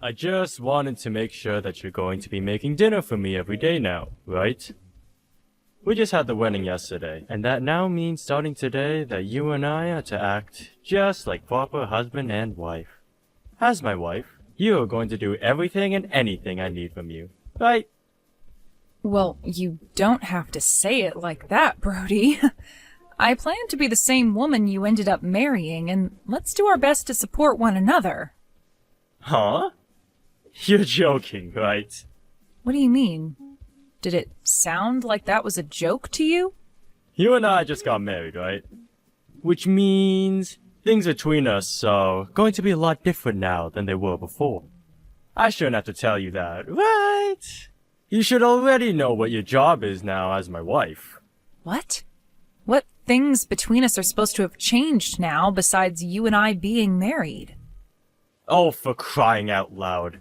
I just wanted to make sure that you're going to be making dinner for me every day now, right? We just had the wedding yesterday, and that now means starting today that you and I are to act just like proper husband and wife. As my wife, you are going to do everything and anything I need from you, right? Well, you don't have to say it like that, Brody. I plan to be the same woman you ended up marrying, and let's do our best to support one another. Huh? You're joking, right? What do you mean? Did it sound like that was a joke to you? You and I just got married, right? Which means things between us are going to be a lot different now than they were before. I shouldn't have to tell you that, right? You should already know what your job is now as my wife. What? What things between us are supposed to have changed now besides you and I being married? Oh, for crying out loud.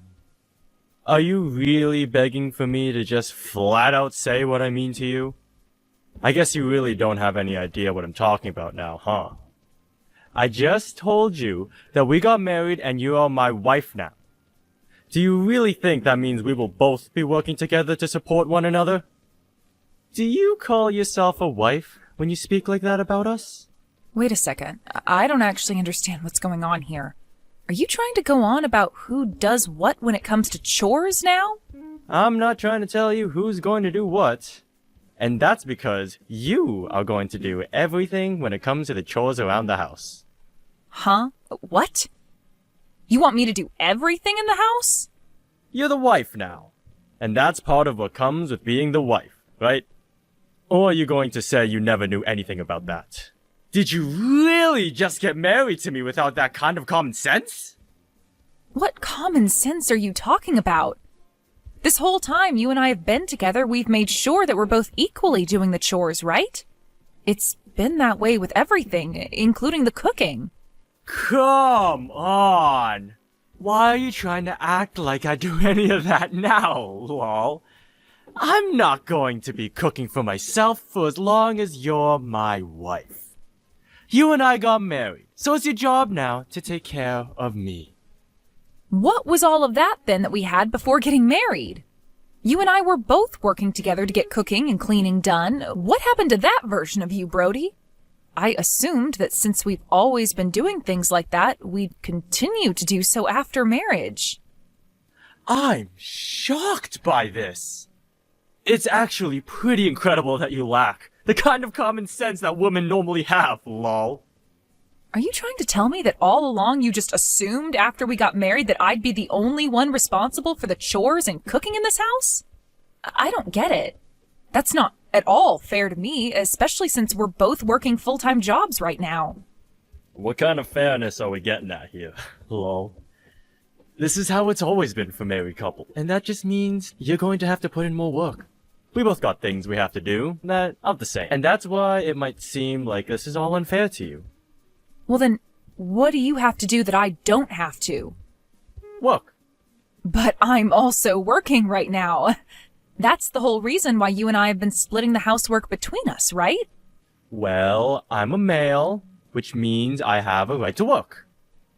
Are you really begging for me to just flat out say what I mean to you? I guess you really don't have any idea what I'm talking about now, huh? I just told you that we got married and you are my wife now. Do you really think that means we will both be working together to support one another? Do you call yourself a wife when you speak like that about us? Wait a second. I don't actually understand what's going on here. Are you trying to go on about who does what when it comes to chores now? I'm not trying to tell you who's going to do what. And that's because you are going to do everything when it comes to the chores around the house. Huh? What? You want me to do everything in the house? You're the wife now. And that's part of what comes with being the wife, right? Or are you going to say you never knew anything about that? Did you really just get married to me without that kind of common sense? What common sense are you talking about? This whole time you and I have been together, we've made sure that we're both equally doing the chores, right? It's been that way with everything, including the cooking. Come on! Why are you trying to act like I do any of that now, lol? I'm not going to be cooking for myself for as long as you're my wife. You and I got married, so it's your job now to take care of me. What was all of that then that we had before getting married? You and I were both working together to get cooking and cleaning done. What happened to that version of you, Brody? I assumed that since we've always been doing things like that, we'd continue to do so after marriage. I'm shocked by this. It's actually pretty incredible that you lack the kind of common sense that women normally have, lol. Are you trying to tell me that all along you just assumed after we got married that I'd be the only one responsible for the chores and cooking in this house? I don't get it. That's not at all fair to me, especially since we're both working full-time jobs right now. What kind of fairness are we getting at here, lol? This is how it's always been for married couples, and that just means you're going to have to put in more work. We both got things we have to do that aren't the same, and that's why it might seem like this is all unfair to you. Well then, what do you have to do that I don't have to? Work. But I'm also working right now. That's the whole reason why you and I have been splitting the housework between us, right? Well, I'm a male, which means I have a right to work.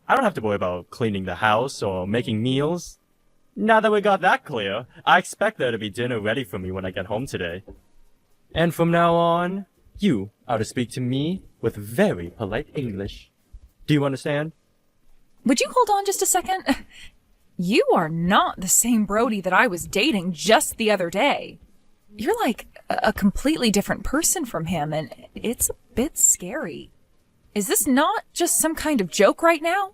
I don't have to worry about cleaning the house or making meals. Now that we got that clear, I expect there to be dinner ready for me when I get home today. And from now on, you are to speak to me with very polite English. Do you understand? Would you hold on just a second? You are not the same Brody that I was dating just the other day. You're like a completely different person from him, and it's a bit scary. Is this not just some kind of joke right now?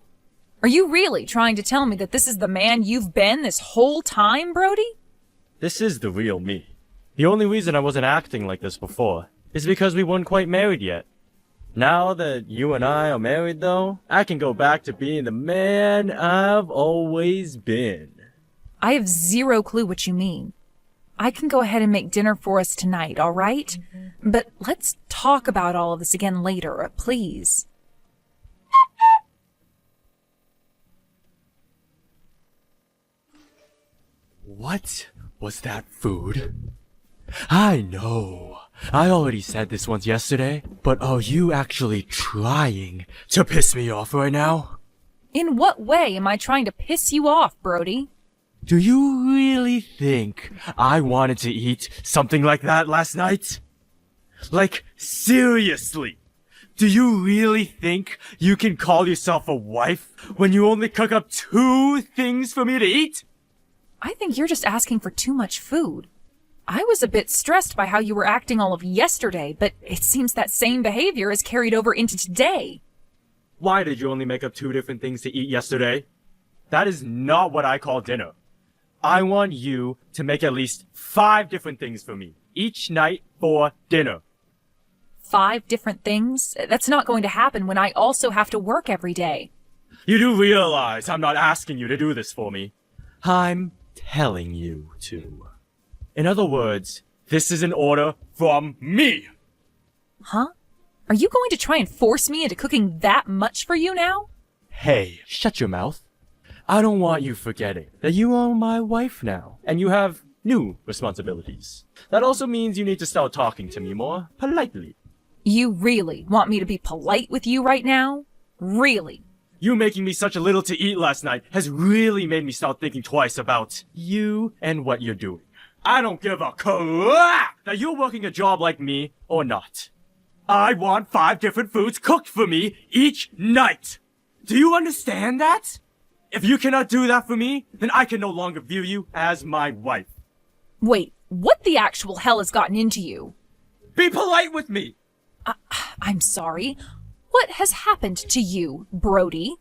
Are you really trying to tell me that this is the man you've been this whole time, Brody? This is the real me. The only reason I wasn't acting like this before is because we weren't quite married yet. Now that you and I are married, though, I can go back to being the man I've always been. I have zero clue what you mean. I can go ahead and make dinner for us tonight, all right? But let's talk about all of this again later, please. What was that food? I know. I already said this once yesterday, but are you actually trying to piss me off right now? In what way am I trying to piss you off, Brody? Do you really think I wanted to eat something like that last night? Like, seriously? Do you really think you can call yourself a wife when you only cook up 2 things for me to eat? I think you're just asking for too much food. I was a bit stressed by how you were acting all of yesterday, but it seems that same behavior is carried over into today. Why did you only make up 2 different things to eat yesterday? That is not what I call dinner. I want you to make at least 5 different things for me each night for dinner. 5 different things? That's not going to happen when I also have to work every day. You do realize I'm not asking you to do this for me. I'm telling you to. In other words, this is an order from me. Huh? Are you going to try and force me into cooking that much for you now? Hey, shut your mouth. I don't want you forgetting that you are my wife now, and you have new responsibilities. That also means you need to start talking to me more politely. You really want me to be polite with you right now? Really? You making me such a little to eat last night has really made me start thinking twice about you and what you're doing. I don't give a crap that you're working a job like me or not. I want 5 different foods cooked for me each night. Do you understand that? If you cannot do that for me, then I can no longer view you as my wife. Wait, what the actual hell has gotten into you? Be polite with me! I'm sorry. What has happened to you, Brody?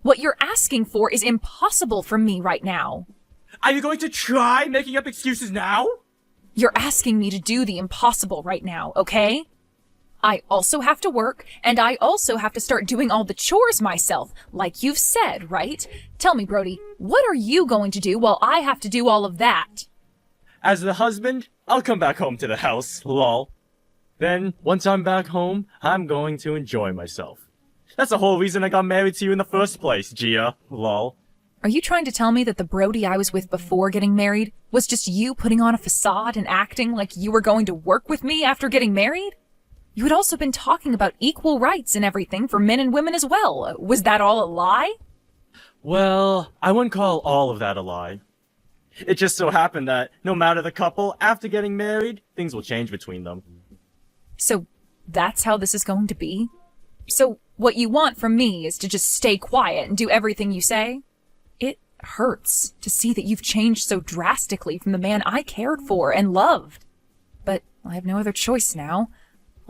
What you're asking for is impossible for me right now. Are you going to try making up excuses now? You're asking me to do the impossible right now, okay? I also have to work, and I also have to start doing all the chores myself, like you've said, right? Tell me, Brody, what are you going to do while I have to do all of that? As the husband, I'll come back home to the house, lol. Then, once I'm back home, I'm going to enjoy myself. That's the whole reason I got married to you in the first place, Gia, lol. Are you trying to tell me that the Brody I was with before getting married was just you putting on a facade and acting like you were going to work with me after getting married? You had also been talking about equal rights and everything for men and women as well. Was that all a lie? Well, I wouldn't call all of that a lie. It just so happened that no matter the couple, after getting married, things will change between them. So that's how this is going to be? So what you want from me is to just stay quiet and do everything you say? It hurts to see that you've changed so drastically from the man I cared for and loved. But I have no other choice now.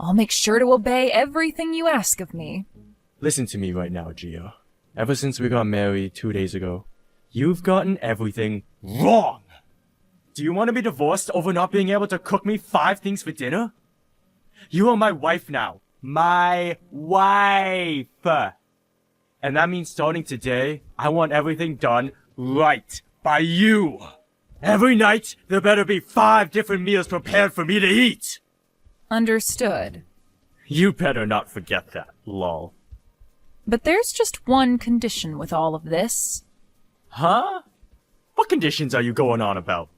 I'll make sure to obey everything you ask of me. Listen to me right now, Gia. Ever since we got married 2 days ago, you've gotten everything wrong. Do you want to be divorced over not being able to cook me 5 things for dinner? You are my wife now. My wife. And that means starting today, I want everything done right by you. Every night, there better be 5 different meals prepared for me to eat. Understood. You better not forget that, lol. But there's just one condition with all of this. Huh? What conditions are you going on about?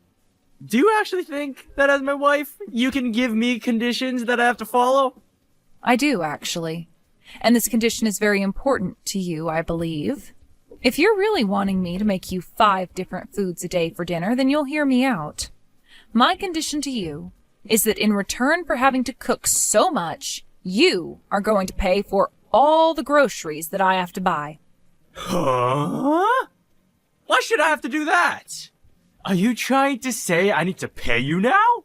Do you actually think that as my wife, you can give me conditions that I have to follow? I do, actually. And this condition is very important to you, I believe. If you're really wanting me to make you 5 different foods a day for dinner, then you'll hear me out. My condition to you is that in return for having to cook so much, you are going to pay for all the groceries that I have to buy. Huh? Why should I have to do that? Are you trying to say I need to pay you now?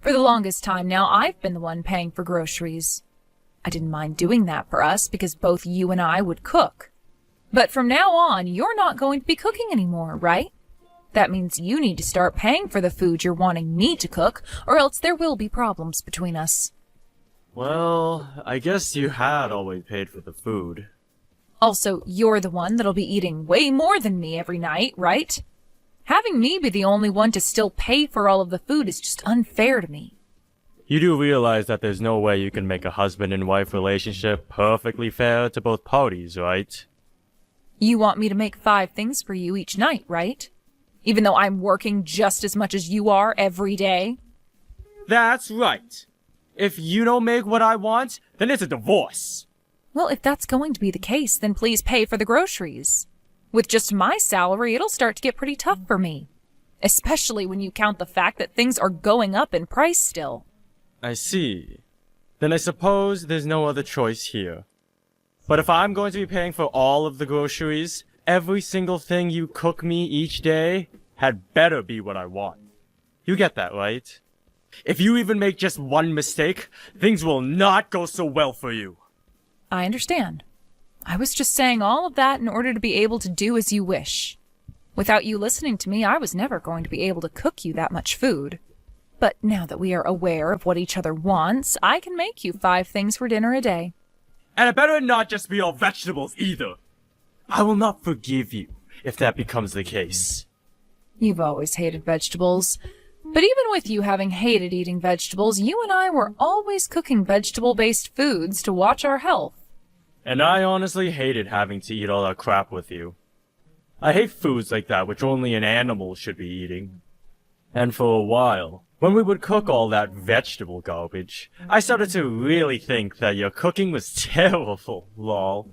For the longest time now, I've been the one paying for groceries. I didn't mind doing that for us because both you and I would cook. But from now on, you're not going to be cooking anymore, right? That means you need to start paying for the food you're wanting me to cook, or else there will be problems between us. Well, I guess you had always paid for the food. Also, you're the one that'll be eating way more than me every night, right? Having me be the only one to still pay for all of the food is just unfair to me. You do realize that there's no way you can make a husband and wife relationship perfectly fair to both parties, right? You want me to make 5 things for you each night, right? Even though I'm working just as much as you are every day? That's right. If you don't make what I want, then it's a divorce. Well, if that's going to be the case, then please pay for the groceries. With just my salary, it'll start to get pretty tough for me. Especially when you count the fact that things are going up in price still. I see. Then I suppose there's no other choice here. But if I'm going to be paying for all of the groceries, every single thing you cook me each day had better be what I want. You get that, right? If you even make just one mistake, things will not go so well for you. I understand. I was just saying all of that in order to be able to do as you wish. Without you listening to me, I was never going to be able to cook you that much food. But now that we are aware of what each other wants, I can make you 5 things for dinner a day. And it better not just be all vegetables either. I will not forgive you if that becomes the case. You've always hated vegetables. But even with you having hated eating vegetables, you and I were always cooking vegetable-based foods to watch our health. And I honestly hated having to eat all that crap with you. I hate foods like that which only an animal should be eating. And for a while, when we would cook all that vegetable garbage, I started to really think that your cooking was terrible, lol.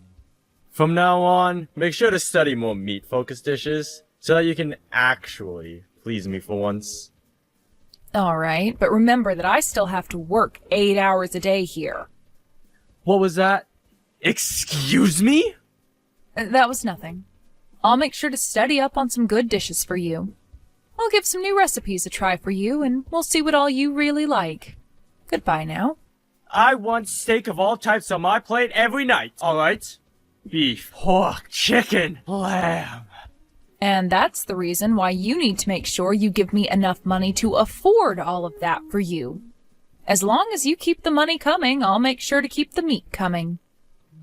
From now on, make sure to study more meat-focused dishes, so that you can actually please me for once. Alright, but remember that I still have to work 8 hours a day here. What was that? Excuse me? That was nothing. I'll make sure to study up on some good dishes for you. I'll give some new recipes a try for you, and we'll see what all you really like. Goodbye now. I want steak of all types on my plate every night, alright? Beef, pork, chicken, lamb. And that's the reason why you need to make sure you give me enough money to afford all of that for you. As long as you keep the money coming, I'll make sure to keep the meat coming.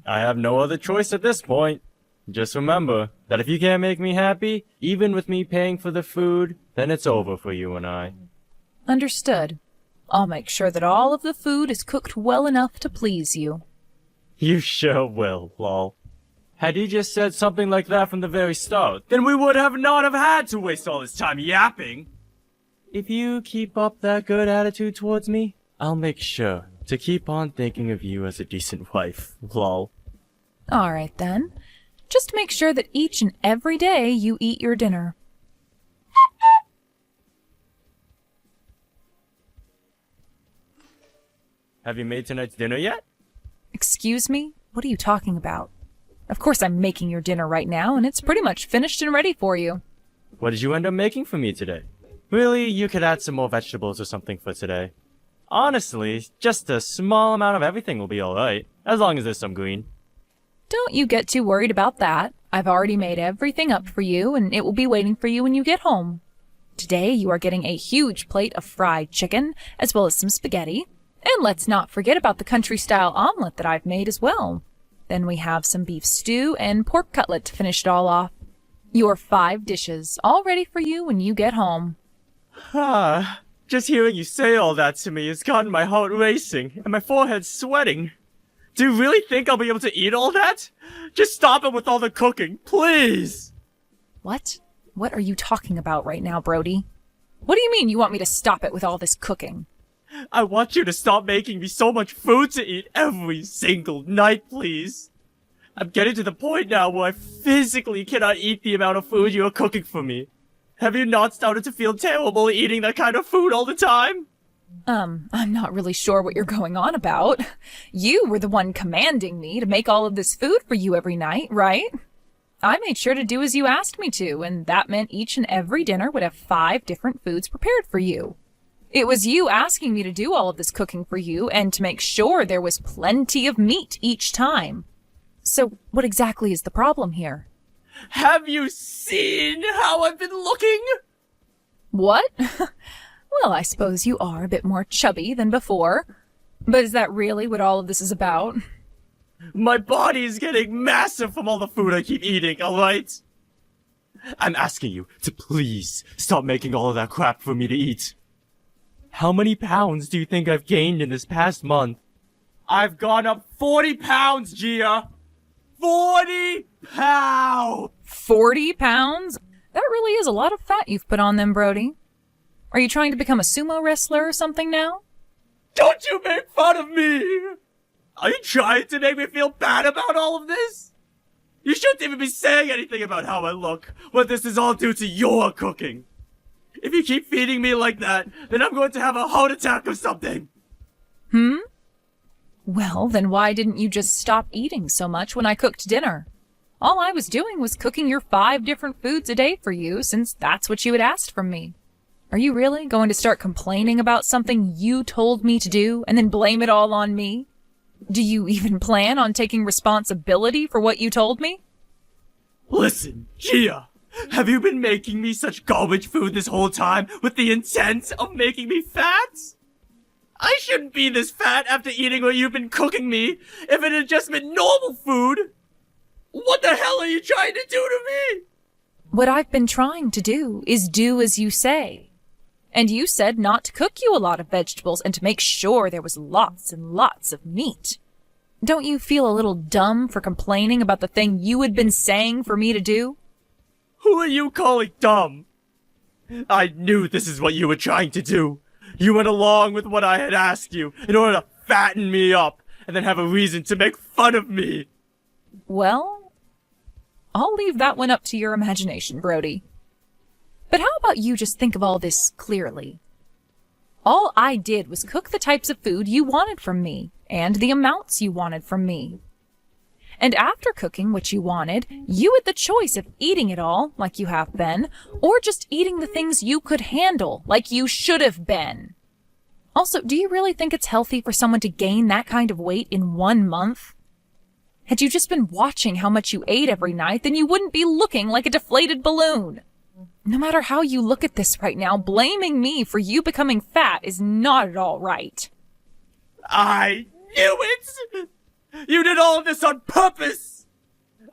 I have no other choice at this point. Just remember that if you can't make me happy, even with me paying for the food, then it's over for you and I. Understood. I'll make sure that all of the food is cooked well enough to please you. You sure will, lol. Had you just said something like that from the very start, then we would have not have had to waste all this time yapping. If you keep up that good attitude towards me, I'll make sure to keep on thinking of you as a decent wife, lol. Alright then. Just make sure that each and every day you eat your dinner. Have you made tonight's dinner yet? Excuse me? What are you talking about? Of course I'm making your dinner right now, and it's pretty much finished and ready for you. What did you end up making for me today? Really, you could add some more vegetables or something for today. Honestly, just a small amount of everything will be alright, as long as there's some green. Don't you get too worried about that. I've already made everything up for you, and it will be waiting for you when you get home. Today you are getting a huge plate of fried chicken, as well as some spaghetti. And let's not forget about the country-style omelet that I've made as well. Then we have some beef stew and pork cutlet to finish it all off. Your 5 dishes, all ready for you when you get home. Just hearing you say all that to me has gotten my heart racing, and my forehead sweating. Do you really think I'll be able to eat all that? Just stop it with all the cooking, please! What? What are you talking about right now, Brody? What do you mean you want me to stop it with all this cooking? I want you to stop making me so much food to eat every single night, please. I'm getting to the point now where I physically cannot eat the amount of food you are cooking for me. Have you not started to feel terrible eating that kind of food all the time? I'm not really sure what you're going on about. You were the one commanding me to make all of this food for you every night, right? I made sure to do as you asked me to, and that meant each and every dinner would have 5 different foods prepared for you. It was you asking me to do all of this cooking for you and to make sure there was plenty of meat each time. So what exactly is the problem here? Have you seen how I've been looking? What? Well, I suppose you are a bit more chubby than before. But is that really what all of this is about? My body is getting massive from all the food I keep eating, alright? I'm asking you to please stop making all of that crap for me to eat. How many pounds do you think I've gained in this past month? I've gone up 40 pounds, Gia! 40 pounds! 40 pounds? That really is a lot of fat you've put on them, Brody. Are you trying to become a sumo wrestler or something now? Don't you make fun of me! Are you trying to make me feel bad about all of this? You shouldn't even be saying anything about how I look when this is all due to your cooking. If you keep feeding me like that, then I'm going to have a heart attack or something. Well, then why didn't you just stop eating so much when I cooked dinner? All I was doing was cooking your 5 different foods a day for you, since that's what you had asked from me. Are you really going to start complaining about something you told me to do and then blame it all on me? Do you even plan on taking responsibility for what you told me? Listen, Gia, have you been making me such garbage food this whole time with the intent of making me fat? I shouldn't be this fat after eating what you've been cooking me if it had just been normal food. What the hell are you trying to do to me? What I've been trying to do is do as you say. And you said not to cook you a lot of vegetables and to make sure there was lots and lots of meat. Don't you feel a little dumb for complaining about the thing you had been saying for me to do? Who are you calling dumb? I knew this is what you were trying to do. You went along with what I had asked you in order to fatten me up and then have a reason to make fun of me. Well, I'll leave that one up to your imagination, Brody. But how about you just think of all this clearly? All I did was cook the types of food you wanted from me, and the amounts you wanted from me. And after cooking what you wanted, you had the choice of eating it all, like you have been, or just eating the things you could handle, like you should have been. Also, do you really think it's healthy for someone to gain that kind of weight in 1 month? Had you just been watching how much you ate every night, then you wouldn't be looking like a deflated balloon. No matter how you look at this right now, blaming me for you becoming fat is not at all right. I knew it! You did all of this on purpose!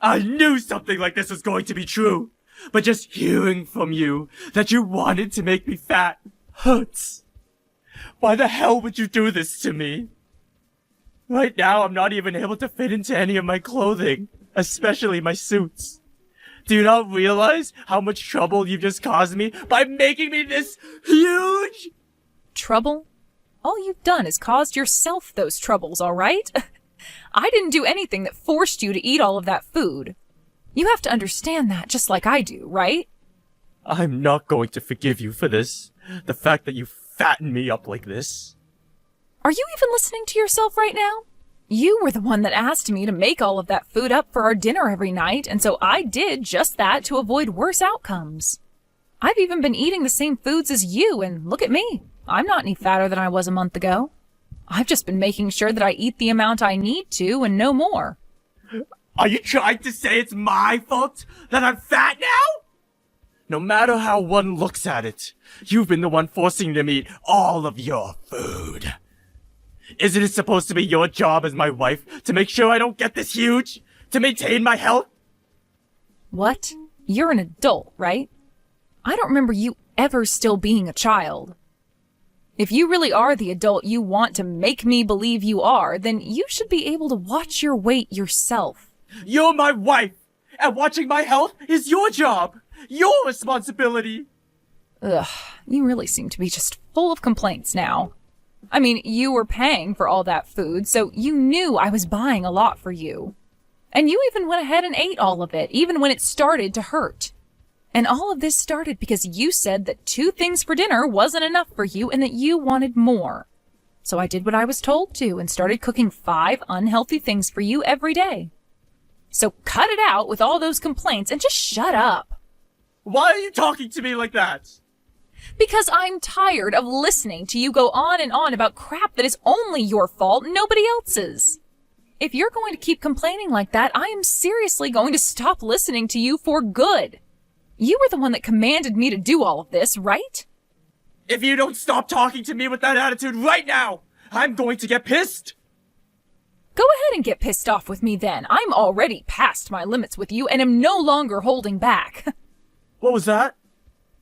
I knew something like this was going to be true, but just hearing from you that you wanted to make me fat hurts. Why the hell would you do this to me? Right now, I'm not even able to fit into any of my clothing, especially my suits. Do you not realize how much trouble you've just caused me by making me this huge? Trouble? All you've done is caused yourself those troubles, all right? I didn't do anything that forced you to eat all of that food. You have to understand that just like I do, right? I'm not going to forgive you for this. The fact that you fattened me up like this. Are you even listening to yourself right now? You were the one that asked me to make all of that food up for our dinner every night, and so I did just that to avoid worse outcomes. I've even been eating the same foods as you, and look at me. I'm not any fatter than I was a month ago. I've just been making sure that I eat the amount I need to and no more. Are you trying to say it's my fault that I'm fat now? No matter how one looks at it, you've been the one forcing me to eat all of your food. Isn't it supposed to be your job as my wife to make sure I don't get this huge? To maintain my health? What? You're an adult, right? I don't remember you ever still being a child. If you really are the adult you want to make me believe you are, then you should be able to watch your weight yourself. You're my wife, and watching my health is your job, your responsibility. Ugh, you really seem to be just full of complaints now. I mean, you were paying for all that food, so you knew I was buying a lot for you. And you even went ahead and ate all of it, even when it started to hurt. And all of this started because you said that 2 things for dinner wasn't enough for you and that you wanted more. So I did what I was told to and started cooking 5 unhealthy things for you every day. So cut it out with all those complaints and just shut up. Why are you talking to me like that? Because I'm tired of listening to you go on and on about crap that is only your fault, nobody else's. If you're going to keep complaining like that, I am seriously going to stop listening to you for good. You were the one that commanded me to do all of this, right? If you don't stop talking to me with that attitude right now, I'm going to get pissed. Go ahead and get pissed off with me then. I'm already past my limits with you and am no longer holding back. What was that?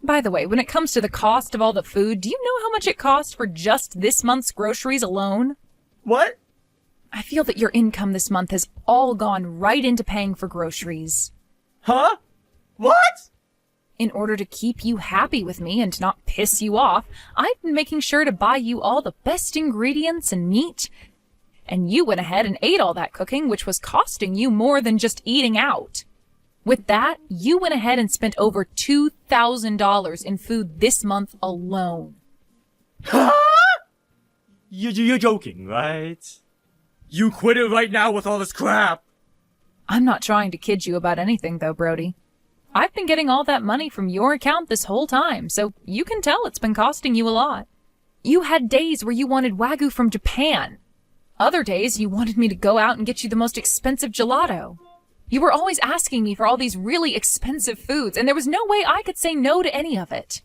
By the way, when it comes to the cost of all the food, do you know how much it costs for just this month's groceries alone? What? I feel that your income this month has all gone right into paying for groceries. Huh? What? In order to keep you happy with me and to not piss you off, I've been making sure to buy you all the best ingredients and meat. And you went ahead and ate all that cooking, which was costing you more than just eating out. With that, you went ahead and spent over $2,000 in food this month alone. Huh? You're joking, right? You quit it right now with all this crap. I'm not trying to kid you about anything, though, Brody. I've been getting all that money from your account this whole time, so you can tell it's been costing you a lot. You had days where you wanted Wagyu from Japan. Other days you wanted me to go out and get you the most expensive gelato. You were always asking me for all these really expensive foods, and there was no way I could say no to any of it.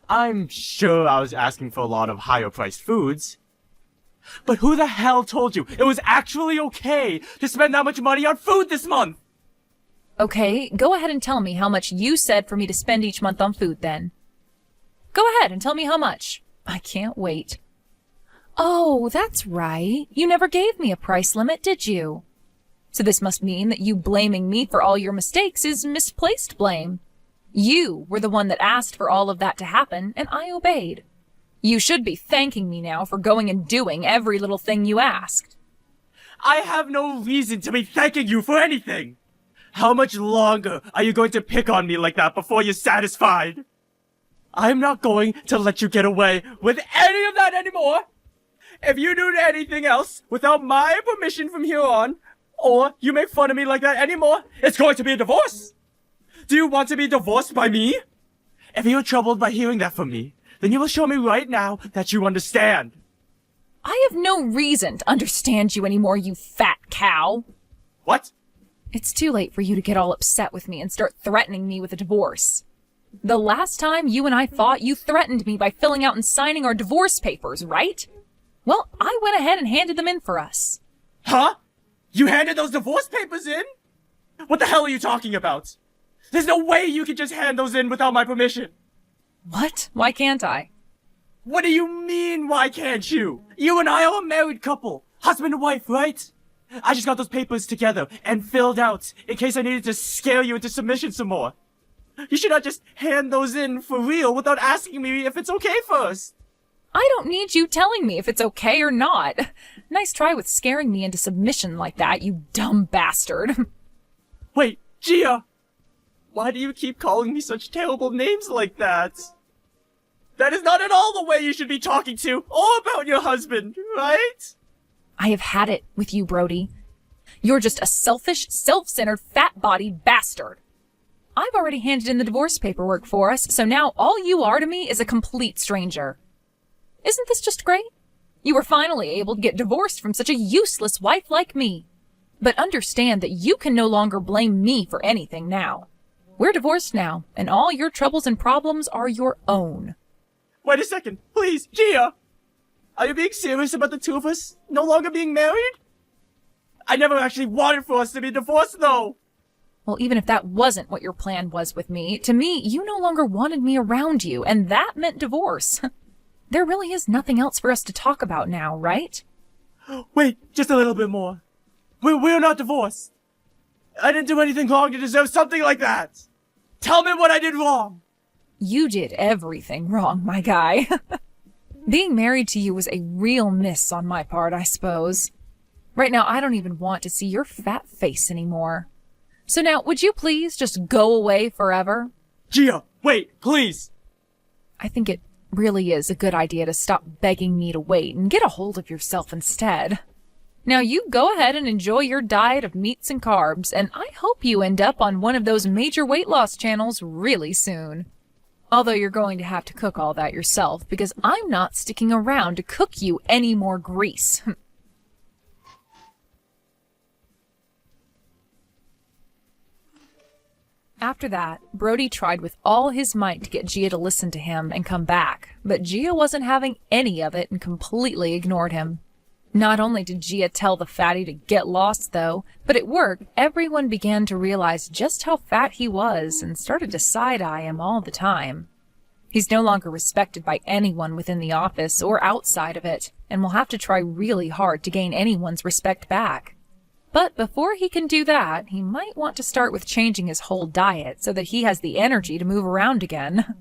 I'm sure I was asking for a lot of higher-priced foods. But who the hell told you it was actually okay to spend that much money on food this month? Okay, go ahead and tell me how much you said for me to spend each month on food, then. Go ahead and tell me how much. I can't wait. Oh, that's right. You never gave me a price limit, did you? So this must mean that you blaming me for all your mistakes is misplaced blame. You were the one that asked for all of that to happen, and I obeyed. You should be thanking me now for going and doing every little thing you asked. I have no reason to be thanking you for anything. How much longer are you going to pick on me like that before you're satisfied? I'm not going to let you get away with any of that anymore. If you do anything else without my permission from here on, or you make fun of me like that anymore, it's going to be a divorce. Do you want to be divorced by me? If you're troubled by hearing that from me, then you will show me right now that you understand. I have no reason to understand you anymore, you fat cow. What? It's too late for you to get all upset with me and start threatening me with a divorce. The last time you and I fought, you threatened me by filling out and signing our divorce papers, right? Well, I went ahead and handed them in for us. Huh? You handed those divorce papers in? What the hell are you talking about? There's no way you can just hand those in without my permission. What? Why can't I? What do you mean, why can't you? You and I are a married couple. Husband and wife, right? I just got those papers together and filled out in case I needed to scare you into submission some more. You should not just hand those in for real without asking me if it's okay first. I don't need you telling me if it's okay or not. Nice try with scaring me into submission like that, you dumb bastard. Wait, Gia! Why do you keep calling me such terrible names like that? That is not at all the way you should be talking to or about your husband, right? I have had it with you, Brody. You're just a selfish, self-centered, fat-bodied bastard. I've already handed in the divorce paperwork for us, so now all you are to me is a complete stranger. Isn't this just great? You were finally able to get divorced from such a useless wife like me. But understand that you can no longer blame me for anything now. We're divorced now, and all your troubles and problems are your own. Wait a second, please, Gia! Are you being serious about the two of us no longer being married? I never actually wanted for us to be divorced, though! Well, even if that wasn't what your plan was with me, to me, you no longer wanted me around you, and that meant divorce. There really is nothing else for us to talk about now, right? Wait, just a little bit more. We're not divorced. I didn't do anything wrong to deserve something like that. Tell me what I did wrong. You did everything wrong, my guy. Being married to you was a real miss on my part, I suppose. Right now, I don't even want to see your fat face anymore. So now, would you please just go away forever? Gia, wait, please. I think it really is a good idea to stop begging me to wait and get a hold of yourself instead. Now you go ahead and enjoy your diet of meats and carbs, and I hope you end up on one of those major weight loss channels really soon. Although you're going to have to cook all that yourself, because I'm not sticking around to cook you any more grease. After that, Brody tried with all his might to get Gia to listen to him and come back, but Gia wasn't having any of it and completely ignored him. Not only did Gia tell the fatty to get lost, though, but at work, everyone began to realize just how fat he was and started to side-eye him all the time. He's no longer respected by anyone within the office or outside of it, and will have to try really hard to gain anyone's respect back. But before he can do that, he might want to start with changing his whole diet so that he has the energy to move around again.